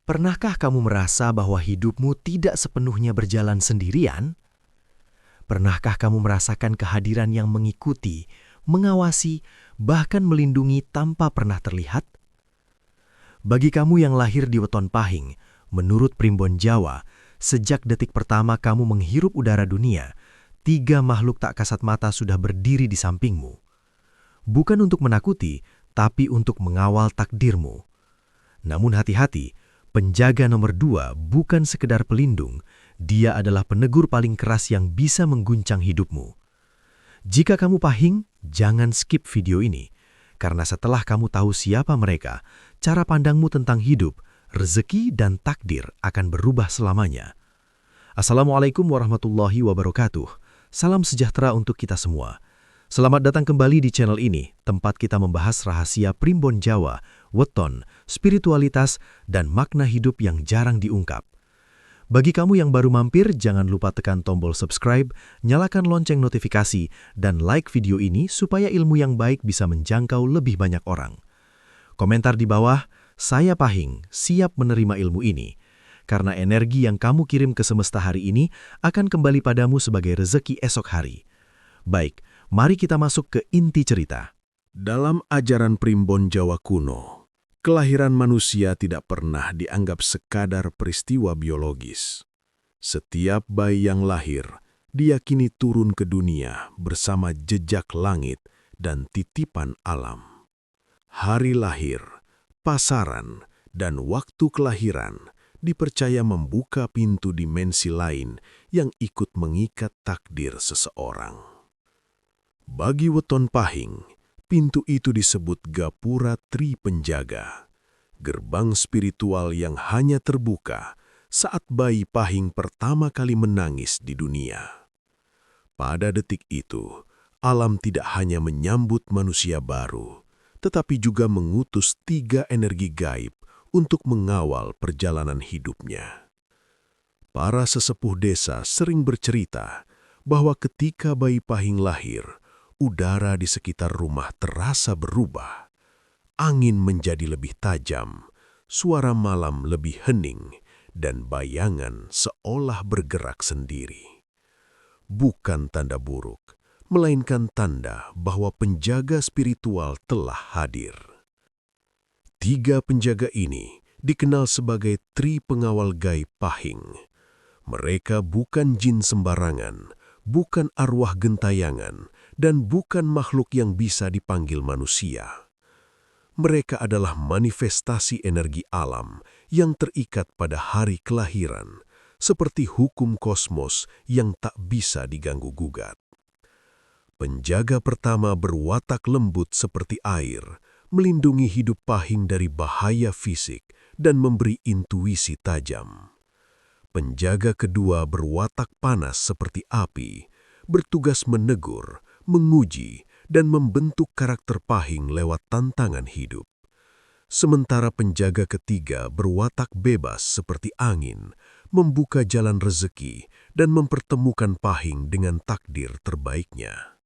Pernahkah kamu merasa bahwa hidupmu tidak sepenuhnya berjalan sendirian? Pernahkah kamu merasakan kehadiran yang mengikuti, mengawasi, bahkan melindungi tanpa pernah terlihat? Bagi kamu yang lahir di Weton Pahing, menurut Primbon Jawa, sejak detik pertama kamu menghirup udara dunia, tiga makhluk tak kasat mata sudah berdiri di sampingmu. Bukan untuk menakuti, tapi untuk mengawal takdirmu. Namun hati-hati, penjaga nomor 2 bukan sekedar pelindung, dia adalah penegur paling keras yang bisa mengguncang hidupmu. Jika kamu pahing, jangan skip video ini, karena setelah kamu tahu siapa mereka, cara pandangmu tentang hidup, rezeki, dan takdir akan berubah selamanya. Assalamualaikum warahmatullahi wabarakatuh. Salam sejahtera untuk kita semua. Selamat datang kembali di channel ini, tempat kita membahas rahasia Primbon Jawa, weton, spiritualitas, dan makna hidup yang jarang diungkap. Bagi kamu yang baru mampir, jangan lupa tekan tombol subscribe, nyalakan lonceng notifikasi, dan like video ini supaya ilmu yang baik bisa menjangkau lebih banyak orang. Komentar di bawah, saya pahing, siap menerima ilmu ini. Karena energi yang kamu kirim ke semesta hari ini akan kembali padamu sebagai rezeki esok hari. Baik, mari kita masuk ke inti cerita. Dalam ajaran Primbon Jawa kuno, kelahiran manusia tidak pernah dianggap sekadar peristiwa biologis. Setiap bayi yang lahir diyakini turun ke dunia bersama jejak langit dan titipan alam. Hari lahir, pasaran, dan waktu kelahiran dipercaya membuka pintu dimensi lain yang ikut mengikat takdir seseorang. Bagi Weton Pahing, pintu itu disebut Gapura Tri Penjaga, gerbang spiritual yang hanya terbuka saat bayi Pahing pertama kali menangis di dunia. Pada detik itu, alam tidak hanya menyambut manusia baru, tetapi juga mengutus 3 energi gaib untuk mengawal perjalanan hidupnya. Para sesepuh desa sering bercerita bahwa ketika bayi Pahing lahir, udara di sekitar rumah terasa berubah. Angin menjadi lebih tajam, suara malam lebih hening, dan bayangan seolah bergerak sendiri. Bukan tanda buruk, melainkan tanda bahwa penjaga spiritual telah hadir. 3 penjaga ini dikenal sebagai Tri Pengawal Gaib Pahing. Mereka bukan jin sembarangan, bukan arwah gentayangan, dan bukan makhluk yang bisa dipanggil manusia. Mereka adalah manifestasi energi alam yang terikat pada hari kelahiran, seperti hukum kosmos yang tak bisa diganggu-gugat. Penjaga pertama berwatak lembut seperti air, melindungi hidup Pahing dari bahaya fisik dan memberi intuisi tajam. Penjaga kedua berwatak panas seperti api, bertugas menegur, menguji, dan membentuk karakter Pahing lewat tantangan hidup. Sementara penjaga ketiga berwatak bebas seperti angin, membuka jalan rezeki, dan mempertemukan Pahing dengan takdir terbaiknya.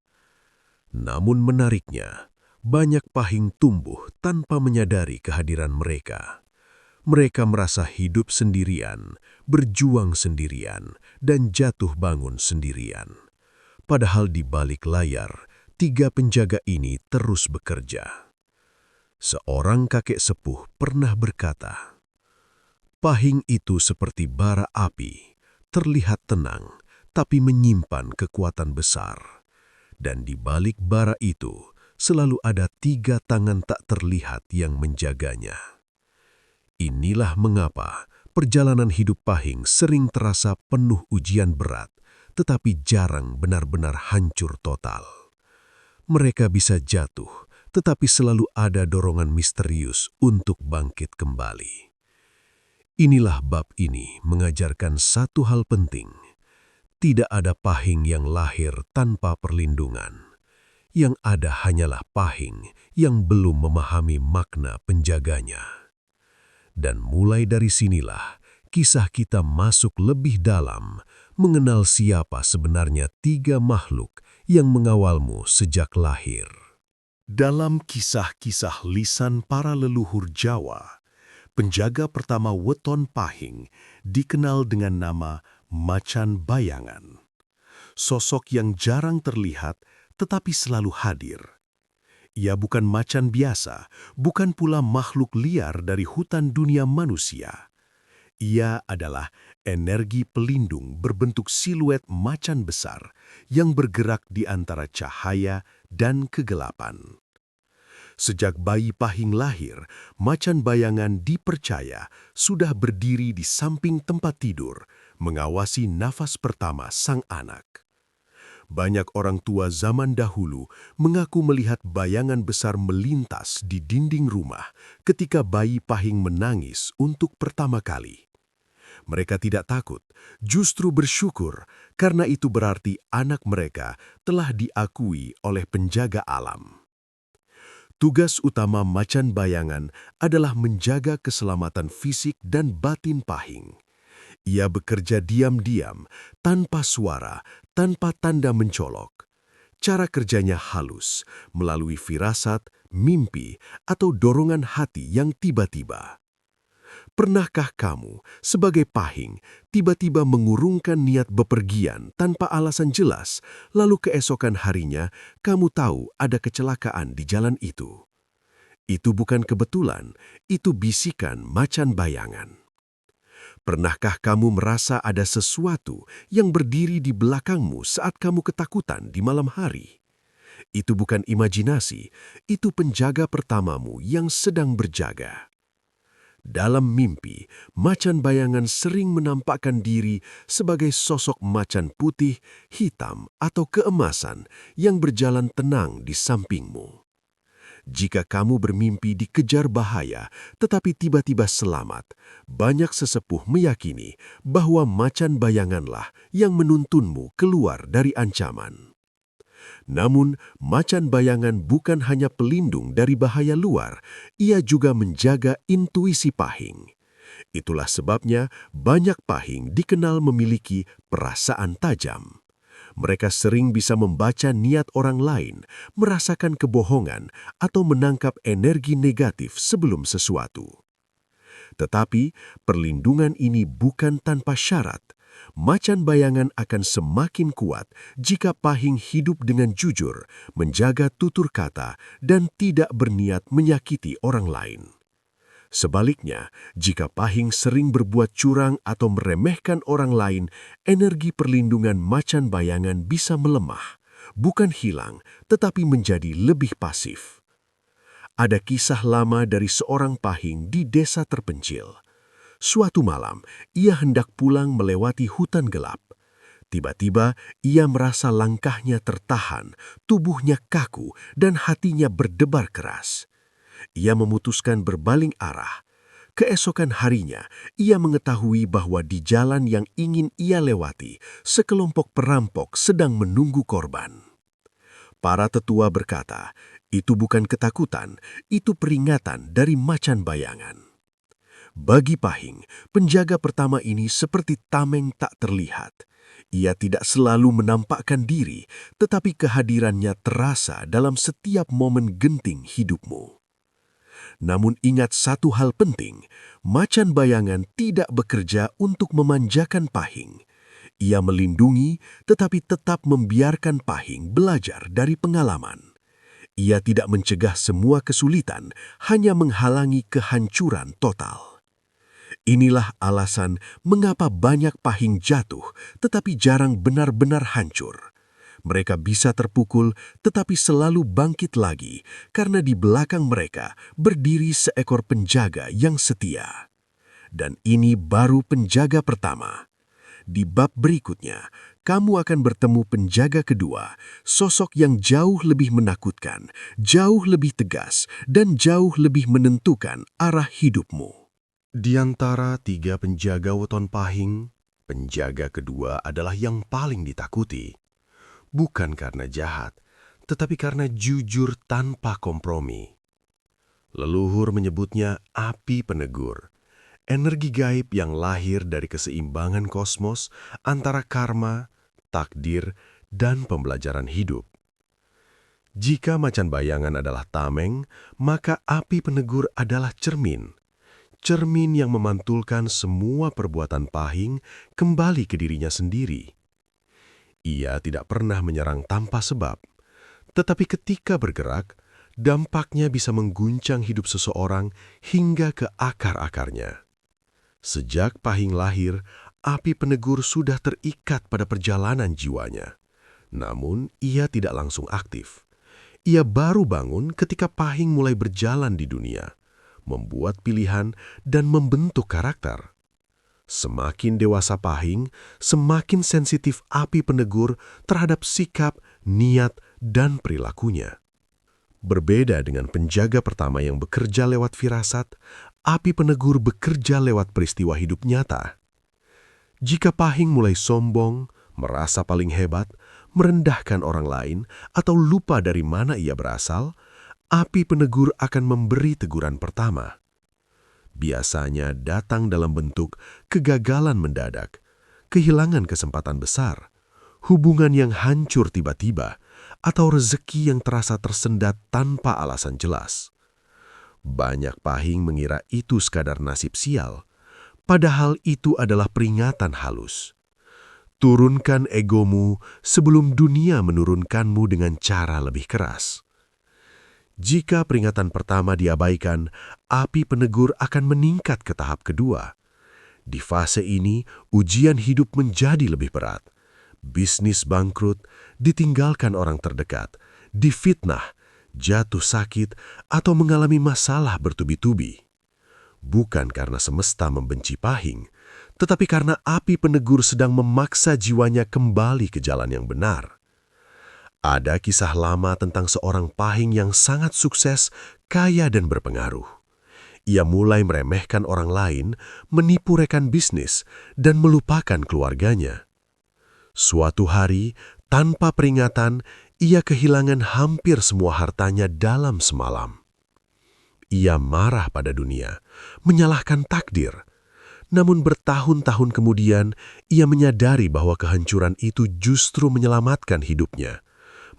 Namun menariknya, banyak Pahing tumbuh tanpa menyadari kehadiran mereka. Mereka merasa hidup sendirian, berjuang sendirian, dan jatuh bangun sendirian. Padahal di balik layar, 3 penjaga ini terus bekerja. Seorang kakek sepuh pernah berkata, "Pahing itu seperti bara api, terlihat tenang, tapi menyimpan kekuatan besar. Dan di balik bara itu, selalu ada 3 tangan tak terlihat yang menjaganya." Inilah mengapa perjalanan hidup Pahing sering terasa penuh ujian berat, tetapi jarang benar-benar hancur total. Mereka bisa jatuh, tetapi selalu ada dorongan misterius untuk bangkit kembali. Inilah bab ini mengajarkan satu hal penting. Tidak ada Pahing yang lahir tanpa perlindungan. Yang ada hanyalah Pahing yang belum memahami makna penjaganya. Dan mulai dari sinilah, kisah kita masuk lebih dalam, mengenal siapa sebenarnya 3 makhluk yang mengawalmu sejak lahir. Dalam kisah-kisah lisan para leluhur Jawa, Penjaga pertama weton pahing dikenal dengan nama Macan Bayangan. Sosok yang jarang terlihat tetapi selalu hadir. Ia bukan macan biasa, bukan pula makhluk liar dari hutan dunia manusia. Ia adalah energi pelindung berbentuk siluet macan besar yang bergerak di antara cahaya dan kegelapan. Sejak bayi Pahing lahir, Macan Bayangan dipercaya sudah berdiri di samping tempat tidur, mengawasi nafas pertama sang anak. Banyak orang tua zaman dahulu mengaku melihat bayangan besar melintas di dinding rumah ketika bayi Pahing menangis untuk pertama kali. Mereka tidak takut, justru bersyukur karena itu berarti anak mereka telah diakui oleh penjaga alam. Tugas utama Macan Bayangan adalah menjaga keselamatan fisik dan batin Pahing. Ia bekerja diam-diam, tanpa suara, tanpa tanda mencolok. Cara kerjanya halus, melalui firasat, mimpi, atau dorongan hati yang tiba-tiba. Pernahkah kamu, sebagai Pahing, tiba-tiba mengurungkan niat bepergian tanpa alasan jelas, lalu keesokan harinya kamu tahu ada kecelakaan di jalan itu? Itu bukan kebetulan, itu bisikan Macan Bayangan. Pernahkah kamu merasa ada sesuatu yang berdiri di belakangmu saat kamu ketakutan di malam hari? Itu bukan imajinasi, itu penjaga pertamamu yang sedang berjaga. Dalam mimpi, Macan Bayangan sering menampakkan diri sebagai sosok macan putih, hitam, atau keemasan yang berjalan tenang di sampingmu. Jika kamu bermimpi dikejar bahaya tetapi tiba-tiba selamat, banyak sesepuh meyakini bahwa Macan Bayanganlah yang menuntunmu keluar dari ancaman. Namun, Macan Bayangan bukan hanya pelindung dari bahaya luar, ia juga menjaga intuisi Pahing. Itulah sebabnya banyak Pahing dikenal memiliki perasaan tajam. Mereka sering bisa membaca niat orang lain, merasakan kebohongan, atau menangkap energi negatif sebelum sesuatu. Tetapi, perlindungan ini bukan tanpa syarat. Macan Bayangan akan semakin kuat jika Pahing hidup dengan jujur, menjaga tutur kata, dan tidak berniat menyakiti orang lain. Sebaliknya, jika Pahing sering berbuat curang atau meremehkan orang lain, energi perlindungan Macan Bayangan bisa melemah, bukan hilang, tetapi menjadi lebih pasif. Ada kisah lama dari seorang Pahing di desa terpencil. Suatu malam, ia hendak pulang melewati hutan gelap. Tiba-tiba, ia merasa langkahnya tertahan, tubuhnya kaku, dan hatinya berdebar keras. Ia memutuskan berbaling arah. Keesokan harinya, ia mengetahui bahwa di jalan yang ingin ia lewati, sekelompok perampok sedang menunggu korban. Para tetua berkata, itu bukan ketakutan, itu peringatan dari Macan Bayangan. Bagi Pahing, penjaga pertama ini seperti tameng tak terlihat. Ia tidak selalu menampakkan diri, tetapi kehadirannya terasa dalam setiap momen genting hidupmu. Namun ingat satu hal penting, Macan Bayangan tidak bekerja untuk memanjakan Pahing. Ia melindungi, tetapi tetap membiarkan Pahing belajar dari pengalaman. Ia tidak mencegah semua kesulitan, hanya menghalangi kehancuran total. Inilah alasan mengapa banyak Pahing jatuh, tetapi jarang benar-benar hancur. Mereka bisa terpukul, tetapi selalu bangkit lagi, karena di belakang mereka berdiri seekor penjaga yang setia. Dan ini baru penjaga pertama. Di bab berikutnya, kamu akan bertemu penjaga kedua, sosok yang jauh lebih menakutkan, jauh lebih tegas, dan jauh lebih menentukan arah hidupmu. Di antara 3 penjaga weton Pahing, penjaga kedua adalah yang paling ditakuti. Bukan karena jahat, tetapi karena jujur tanpa kompromi. Leluhur menyebutnya api penegur, energi gaib yang lahir dari keseimbangan kosmos antara karma, takdir, dan pembelajaran hidup. Jika Macan Bayangan adalah tameng, maka api penegur adalah cermin. cermin yang memantulkan semua perbuatan Pahing kembali ke dirinya sendiri. Ia tidak pernah menyerang tanpa sebab, tetapi ketika bergerak, dampaknya bisa mengguncang hidup seseorang hingga ke akar-akarnya. Sejak Pahing lahir, api penegur sudah terikat pada perjalanan jiwanya. Namun, ia tidak langsung aktif. Ia baru bangun ketika Pahing mulai berjalan di dunia, membuat pilihan dan membentuk karakter. Semakin dewasa Pahing, semakin sensitif api penegur terhadap sikap, niat, dan perilakunya. Berbeda dengan penjaga pertama yang bekerja lewat firasat, api penegur bekerja lewat peristiwa hidup nyata. Jika Pahing mulai sombong, merasa paling hebat, merendahkan orang lain, atau lupa dari mana ia berasal, api penegur akan memberi teguran pertama. Biasanya datang dalam bentuk kegagalan mendadak, kehilangan kesempatan besar, hubungan yang hancur tiba-tiba, atau rezeki yang terasa tersendat tanpa alasan jelas. Banyak Pahing mengira itu sekadar nasib sial, padahal itu adalah peringatan halus. Turunkan egomu sebelum dunia menurunkanmu dengan cara lebih keras. Jika peringatan pertama diabaikan, api penegur akan meningkat ke tahap kedua. Di fase ini, ujian hidup menjadi lebih berat. Bisnis bangkrut, ditinggalkan orang terdekat, difitnah, jatuh sakit, atau mengalami masalah bertubi-tubi. Bukan karena semesta membenci Pahing, tetapi karena api penegur sedang memaksa jiwanya kembali ke jalan yang benar. Ada kisah lama tentang seorang Pahing yang sangat sukses, kaya dan berpengaruh. Ia mulai meremehkan orang lain, menipu rekan bisnis, dan melupakan keluarganya. Suatu hari, tanpa peringatan, ia kehilangan hampir semua hartanya dalam semalam. Ia marah pada dunia, menyalahkan takdir. Namun bertahun-tahun kemudian, ia menyadari bahwa kehancuran itu justru menyelamatkan hidupnya,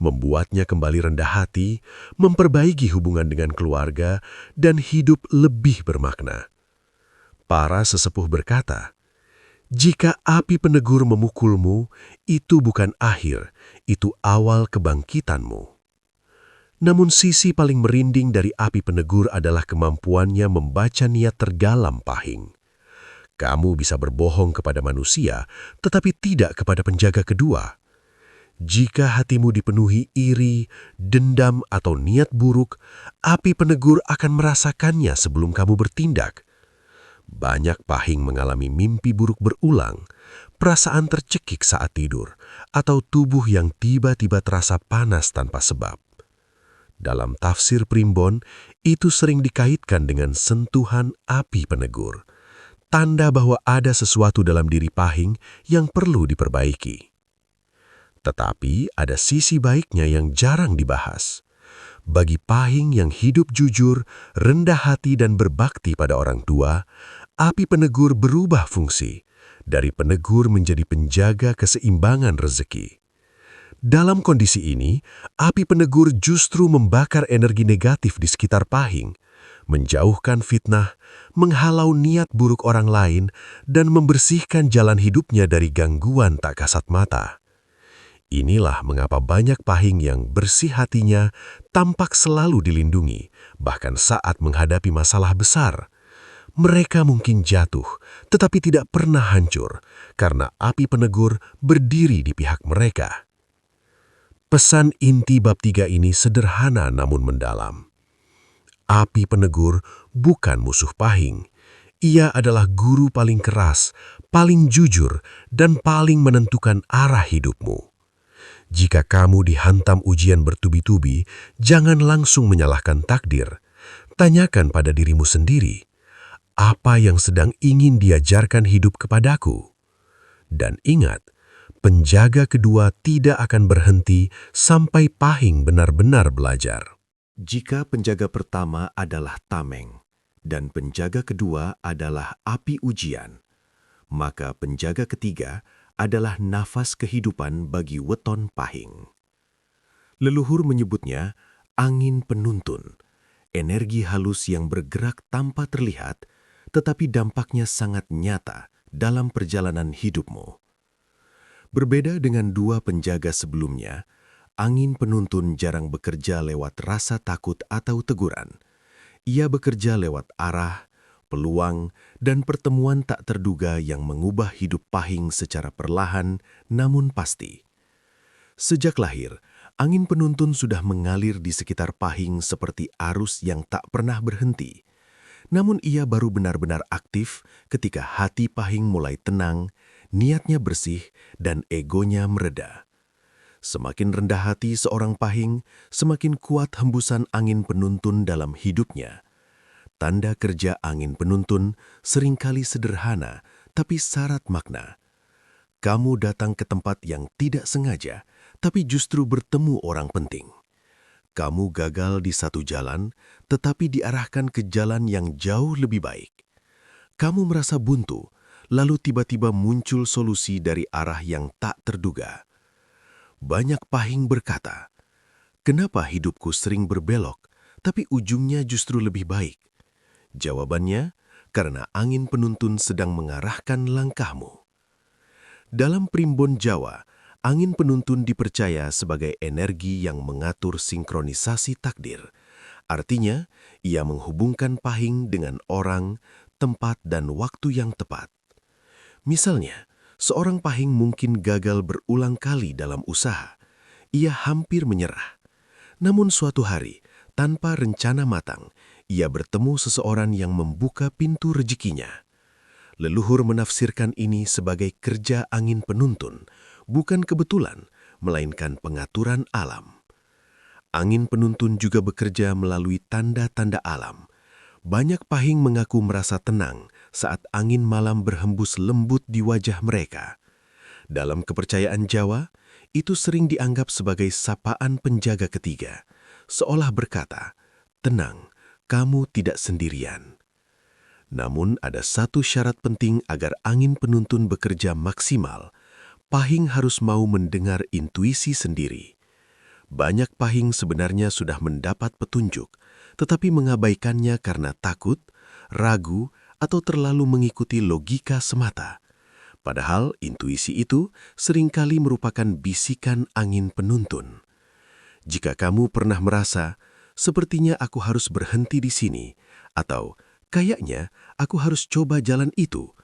membuatnya kembali rendah hati, memperbaiki hubungan dengan keluarga, dan hidup lebih bermakna. Para sesepuh berkata, "Jika api penegur memukulmu, itu bukan akhir, itu awal kebangkitanmu." Namun sisi paling merinding dari api penegur adalah kemampuannya membaca niat terdalam Pahing. Kamu bisa berbohong kepada manusia, tetapi tidak kepada penjaga kedua. Jika hatimu dipenuhi iri, dendam, atau niat buruk, api penegur akan merasakannya sebelum kamu bertindak. Banyak Pahing mengalami mimpi buruk berulang, perasaan tercekik saat tidur, atau tubuh yang tiba-tiba terasa panas tanpa sebab. Dalam tafsir Primbon, itu sering dikaitkan dengan sentuhan api penegur, tanda bahwa ada sesuatu dalam diri Pahing yang perlu diperbaiki. Tetapi ada sisi baiknya yang jarang dibahas. Bagi Pahing yang hidup jujur, rendah hati dan berbakti pada orang tua, api penegur berubah fungsi, dari penegur menjadi penjaga keseimbangan rezeki. Dalam kondisi ini, api penegur justru membakar energi negatif di sekitar Pahing, menjauhkan fitnah, menghalau niat buruk orang lain, dan membersihkan jalan hidupnya dari gangguan tak kasat mata. Inilah mengapa banyak Pahing yang bersih hatinya tampak selalu dilindungi, bahkan saat menghadapi masalah besar. Mereka mungkin jatuh, tetapi tidak pernah hancur, karena api penegur berdiri di pihak mereka. Pesan inti bab 3 ini sederhana namun mendalam. Api penegur bukan musuh Pahing. Ia adalah guru paling keras, paling jujur, dan paling menentukan arah hidupmu. Jika kamu dihantam ujian bertubi-tubi, jangan langsung menyalahkan takdir. Tanyakan pada dirimu sendiri, apa yang sedang ingin diajarkan hidup kepadaku? Dan ingat, penjaga kedua tidak akan berhenti sampai Pahing benar-benar belajar. Jika penjaga pertama adalah tameng dan penjaga kedua adalah api ujian, maka penjaga ketiga adalah nafas kehidupan bagi weton Pahing. Leluhur menyebutnya angin penuntun, energi halus yang bergerak tanpa terlihat, tetapi dampaknya sangat nyata dalam perjalanan hidupmu. Berbeda dengan dua penjaga sebelumnya, angin penuntun jarang bekerja lewat rasa takut atau teguran. Ia bekerja lewat arah, peluang, dan pertemuan tak terduga yang mengubah hidup Pahing secara perlahan namun pasti. Sejak lahir, angin penuntun sudah mengalir di sekitar Pahing seperti arus yang tak pernah berhenti. Namun ia baru benar-benar aktif ketika hati Pahing mulai tenang, niatnya bersih, dan egonya mereda. Semakin rendah hati seorang Pahing, semakin kuat hembusan angin penuntun dalam hidupnya. Tanda kerja angin penuntun seringkali sederhana, tapi syarat makna. Kamu datang ke tempat yang tidak sengaja, tapi justru bertemu orang penting. Kamu gagal di satu jalan, tetapi diarahkan ke jalan yang jauh lebih baik. Kamu merasa buntu, lalu tiba-tiba muncul solusi dari arah yang tak terduga. Banyak Pahing berkata, "Kenapa hidupku sering berbelok, tapi ujungnya justru lebih baik?" Jawabannya, karena angin penuntun sedang mengarahkan langkahmu. Dalam primbon Jawa, angin penuntun dipercaya sebagai energi yang mengatur sinkronisasi takdir. Artinya, ia menghubungkan Pahing dengan orang, tempat, dan waktu yang tepat. Misalnya, seorang Pahing mungkin gagal berulang kali dalam usaha. Ia hampir menyerah. Namun suatu hari, tanpa rencana matang, ia bertemu seseorang yang membuka pintu rezekinya. Leluhur menafsirkan ini sebagai kerja angin penuntun, bukan kebetulan, melainkan pengaturan alam. Angin penuntun juga bekerja melalui tanda-tanda alam. Banyak Pahing mengaku merasa tenang saat angin malam berhembus lembut di wajah mereka. Dalam kepercayaan Jawa, itu sering dianggap sebagai sapaan penjaga ketiga, seolah berkata, "Tenang, kamu tidak sendirian." Namun ada satu syarat penting agar angin penuntun bekerja maksimal. Pahing harus mau mendengar intuisi sendiri. Banyak Pahing sebenarnya sudah mendapat petunjuk, tetapi mengabaikannya karena takut, ragu, atau terlalu mengikuti logika semata. Padahal intuisi itu seringkali merupakan bisikan angin penuntun. Jika kamu pernah merasa, "Sepertinya aku harus berhenti di sini," atau "Kayaknya aku harus coba jalan itu,"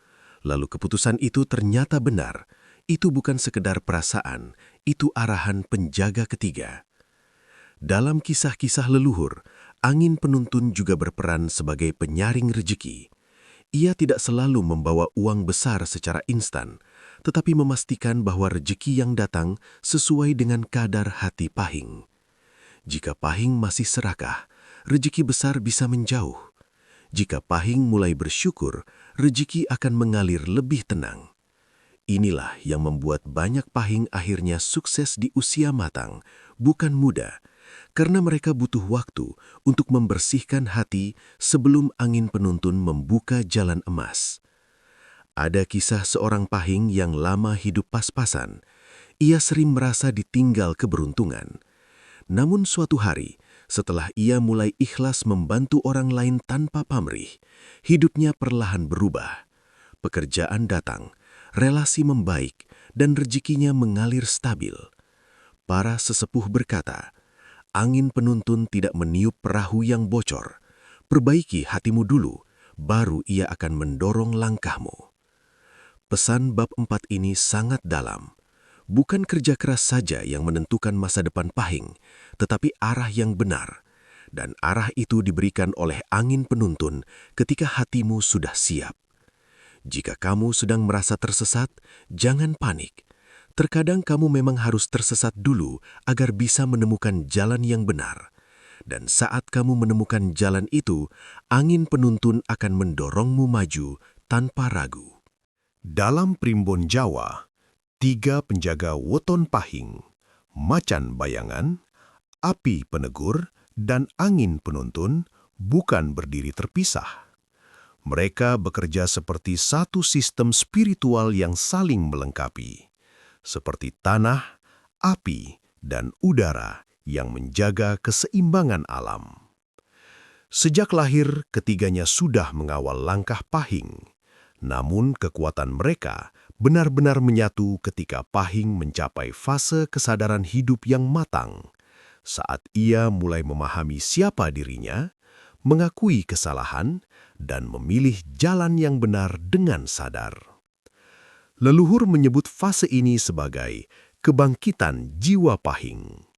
lalu keputusan itu ternyata benar, itu bukan sekedar perasaan, itu arahan penjaga ketiga. Dalam kisah-kisah leluhur, angin penuntun juga berperan sebagai penyaring rejeki. Ia tidak selalu membawa uang besar secara instan, tetapi memastikan bahwa rejeki yang datang sesuai dengan kadar hati Pahing. Jika Pahing masih serakah, rejeki besar bisa menjauh. Jika Pahing mulai bersyukur, rejeki akan mengalir lebih tenang. Inilah yang membuat banyak Pahing akhirnya sukses di usia matang, bukan muda, karena mereka butuh waktu untuk membersihkan hati sebelum angin penuntun membuka jalan emas. Ada kisah seorang Pahing yang lama hidup pas-pasan. Ia sering merasa ditinggal keberuntungan. Namun suatu hari, setelah ia mulai ikhlas membantu orang lain tanpa pamrih, hidupnya perlahan berubah. Pekerjaan datang, relasi membaik, dan rezekinya mengalir stabil. Para sesepuh berkata, "Angin penuntun tidak meniup perahu yang bocor. Perbaiki hatimu dulu, baru ia akan mendorong langkahmu." Pesan bab 4 ini sangat dalam. Bukan kerja keras saja yang menentukan masa depan Pahing, tetapi arah yang benar. Dan arah itu diberikan oleh angin penuntun ketika hatimu sudah siap. Jika kamu sedang merasa tersesat, jangan panik. Terkadang kamu memang harus tersesat dulu agar bisa menemukan jalan yang benar. Dan saat kamu menemukan jalan itu, angin penuntun akan mendorongmu maju tanpa ragu. Dalam primbon Jawa, 3 penjaga weton Pahing, macan bayangan, api penegur, dan angin penuntun bukan berdiri terpisah. Mereka bekerja seperti satu sistem spiritual yang saling melengkapi, seperti tanah, api, dan udara yang menjaga keseimbangan alam. Sejak lahir, ketiganya sudah mengawal langkah Pahing. Namun kekuatan mereka benar-benar menyatu ketika Pahing mencapai fase kesadaran hidup yang matang. Saat ia mulai memahami siapa dirinya, mengakui kesalahan, dan memilih jalan yang benar dengan sadar. Leluhur menyebut fase ini sebagai kebangkitan jiwa Pahing.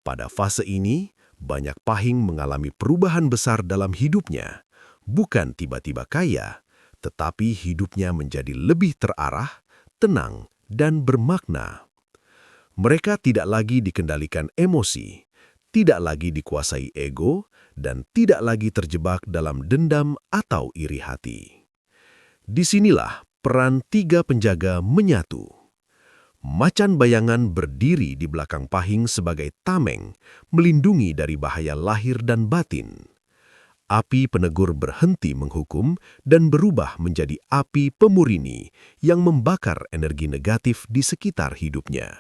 Pada fase ini, banyak Pahing mengalami perubahan besar dalam hidupnya. Bukan tiba-tiba kaya, tetapi hidupnya menjadi lebih terarah, tenang, dan bermakna. Mereka tidak lagi dikendalikan emosi, tidak lagi dikuasai ego, dan tidak lagi terjebak dalam dendam atau iri hati. Disinilah peran tiga penjaga menyatu. Macan bayangan berdiri di belakang Pahing sebagai tameng, melindungi dari bahaya lahir dan batin. Api penegur berhenti menghukum dan berubah menjadi api pemurini yang membakar energi negatif di sekitar hidupnya.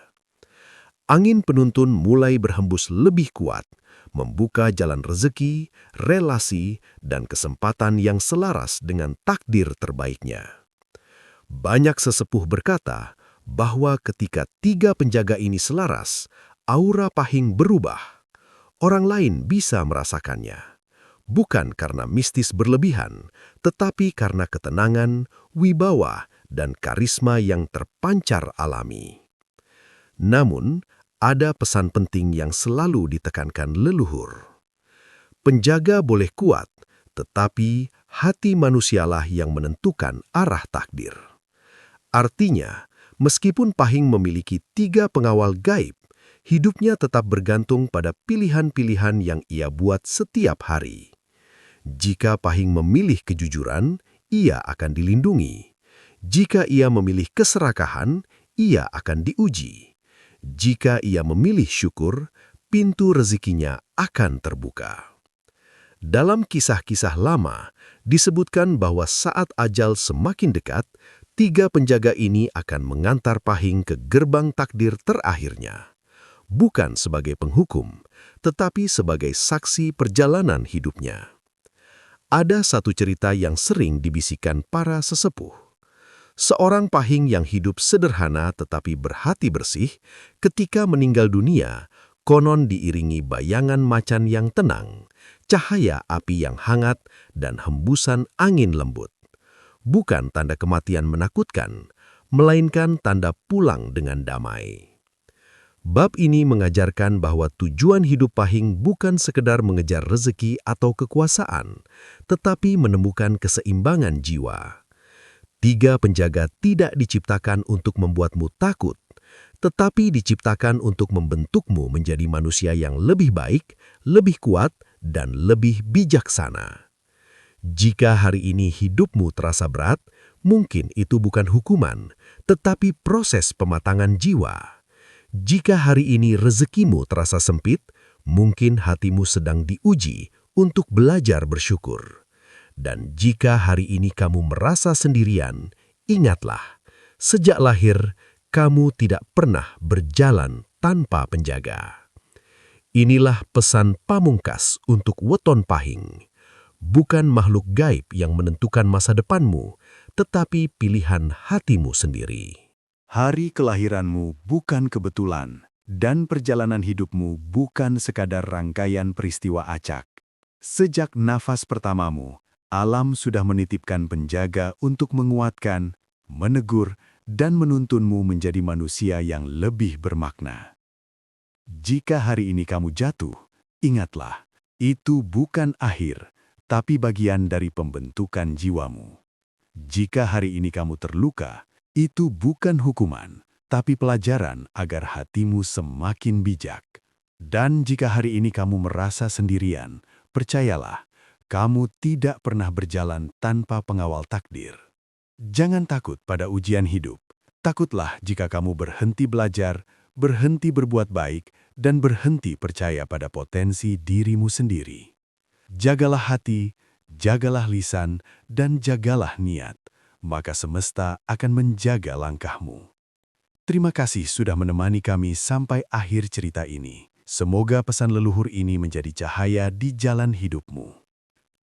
Angin penuntun mulai berhembus lebih kuat, membuka jalan rezeki, relasi, dan kesempatan yang selaras dengan takdir terbaiknya. Banyak sesepuh berkata bahwa ketika tiga penjaga ini selaras, aura Pahing berubah. Orang lain bisa merasakannya. Bukan karena mistis berlebihan, tetapi karena ketenangan, wibawa, dan karisma yang terpancar alami. Namun, ada pesan penting yang selalu ditekankan leluhur. Penjaga boleh kuat, tetapi hati manusialah yang menentukan arah takdir. Artinya, meskipun Pahing memiliki tiga pengawal gaib, hidupnya tetap bergantung pada pilihan-pilihan yang ia buat setiap hari. Jika Pahing memilih kejujuran, ia akan dilindungi. Jika ia memilih keserakahan, ia akan diuji. Jika ia memilih syukur, pintu rezekinya akan terbuka. Dalam kisah-kisah lama, disebutkan bahwa saat ajal semakin dekat, tiga penjaga ini akan mengantar Pahing ke gerbang takdir terakhirnya. Bukan sebagai penghukum, tetapi sebagai saksi perjalanan hidupnya. Ada satu cerita yang sering dibisikkan para sesepuh. Seorang Pahing yang hidup sederhana tetapi berhati bersih, ketika meninggal dunia, konon diiringi bayangan macan yang tenang, cahaya api yang hangat, dan hembusan angin lembut. Bukan tanda kematian menakutkan, melainkan tanda pulang dengan damai. Bab ini mengajarkan bahwa tujuan hidup Pahing bukan sekedar mengejar rezeki atau kekuasaan, tetapi menemukan keseimbangan jiwa. Tiga penjaga tidak diciptakan untuk membuatmu takut, tetapi diciptakan untuk membentukmu menjadi manusia yang lebih baik, lebih kuat, dan lebih bijaksana. Jika hari ini hidupmu terasa berat, mungkin itu bukan hukuman, tetapi proses pematangan jiwa. Jika hari ini rezekimu terasa sempit, mungkin hatimu sedang diuji untuk belajar bersyukur. Dan jika hari ini kamu merasa sendirian, ingatlah, sejak lahir kamu tidak pernah berjalan tanpa penjaga. Inilah pesan pamungkas untuk weton Pahing. Bukan makhluk gaib yang menentukan masa depanmu, tetapi pilihan hatimu sendiri. Hari kelahiranmu bukan kebetulan, dan perjalanan hidupmu bukan sekadar rangkaian peristiwa acak. Sejak nafas pertamamu, alam sudah menitipkan penjaga untuk menguatkan, menegur, dan menuntunmu menjadi manusia yang lebih bermakna. Jika hari ini kamu jatuh, ingatlah, itu bukan akhir, tapi bagian dari pembentukan jiwamu. Jika hari ini kamu terluka, itu bukan hukuman, tapi pelajaran agar hatimu semakin bijak. Dan jika hari ini kamu merasa sendirian, percayalah, kamu tidak pernah berjalan tanpa pengawal takdir. Jangan takut pada ujian hidup. Takutlah jika kamu berhenti belajar, berhenti berbuat baik, dan berhenti percaya pada potensi dirimu sendiri. Jagalah hati, jagalah lisan, dan jagalah niat, maka semesta akan menjaga langkahmu. Terima kasih sudah menemani kami sampai akhir cerita ini. Semoga pesan leluhur ini menjadi cahaya di jalan hidupmu.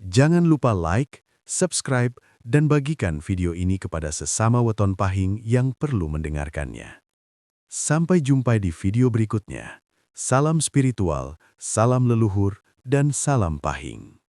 Jangan lupa like, subscribe, dan bagikan video ini kepada sesama weton pahing yang perlu mendengarkannya. Sampai jumpa di video berikutnya. Salam spiritual, salam leluhur, dan salam pahing.